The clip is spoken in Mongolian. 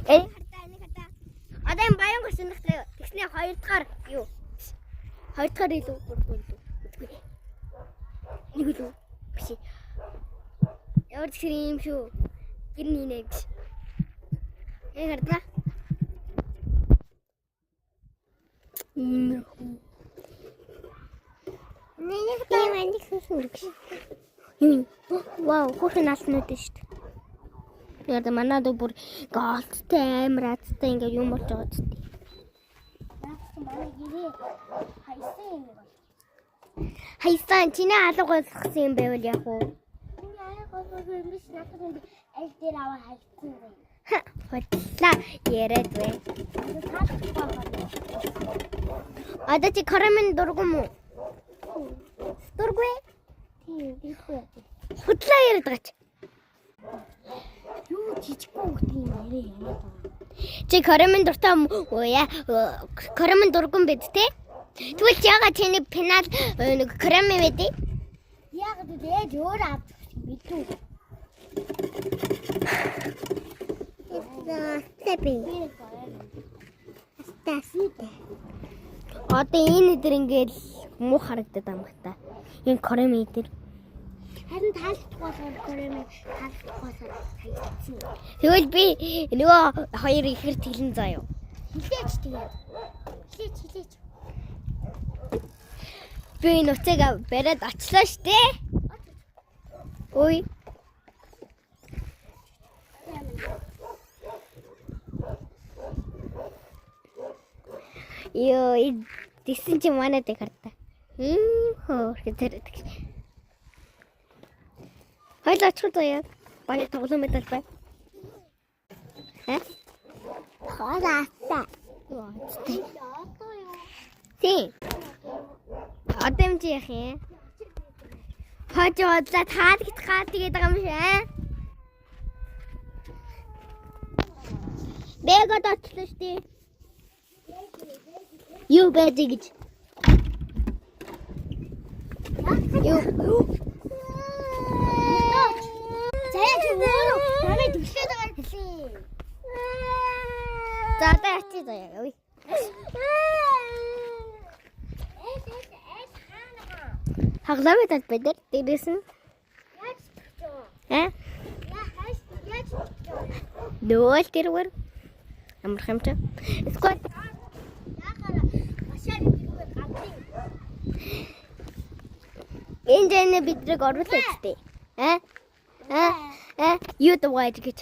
Энийг хардаа. Одоо энэ баян гэрсэн тэгснээ хоёр дахаар юу? Хоёр дахаар илүү бүрдгүй. Нэг л биш. Ямар ч юм шүү. Гэр нийнэ гэж. Энийг хардаа. Вау, хурдан алснууд шүү дээ. Яг манад бүр голцтой амраацтай ингээ юм болж байгаа ч тийм. Манай гэрээ хайсан юм байна. Хайсан чиний алга болгосон юм байвал яг уу. Чиний алга болгосон юм биш надад энэ аль дээр аваа хайсан юм. Хотлаа яриад вэ. Одоо чи карамын дургум уу? Дургүй? Тийм, дургүй. Хотлаа яриад байгаа чи. Юу жижигхэн хүүхдийн яриа яриад байгаа. Чи карамын дуртай уу яа? Карамын дургум байд те? Тэгвэл яга чиний пенал нэг карамын байдэ? Яг дээд өөр авчих мэдүү. Одоо энэ дээр ингээл муу харагдаад байгаа юм байна. Энэ карамын дээр. Харин таалдах болохоор карамын таалдах болохоор хайцсан. Тэгвэл би нөгөө хоёр ихэр тэлэн заяа. Хилээч тэгээ. Хилээч. Би энэ уцыг бариад очлоо штэ. Ой. Йоо, дисэн чи манайд хартаа. Хөө, тэр. Хоёлаа очиход яа. Баяр тоглоом мэдэл бай. Хоолаатаа. Тий. Одоо чи яах юм? Хаж одлаа таалгт гал тэгээд байгаа юм шиг. Бэгод очлоо штий. Юу байж гэж. Юу. Заяа чи өөрөө намайг төвлөд байгаа хэлээ. За одоо ачи заяа. Ой. Хаглаваа тал бэдэр дээрээс нь. Яаж төвчөө? Яаж төвчөө? Дөөл тэрвэр. Амарх юм чи. Скот. Энд бидрэг оруулах үстэй. Юу дуугаж гэж.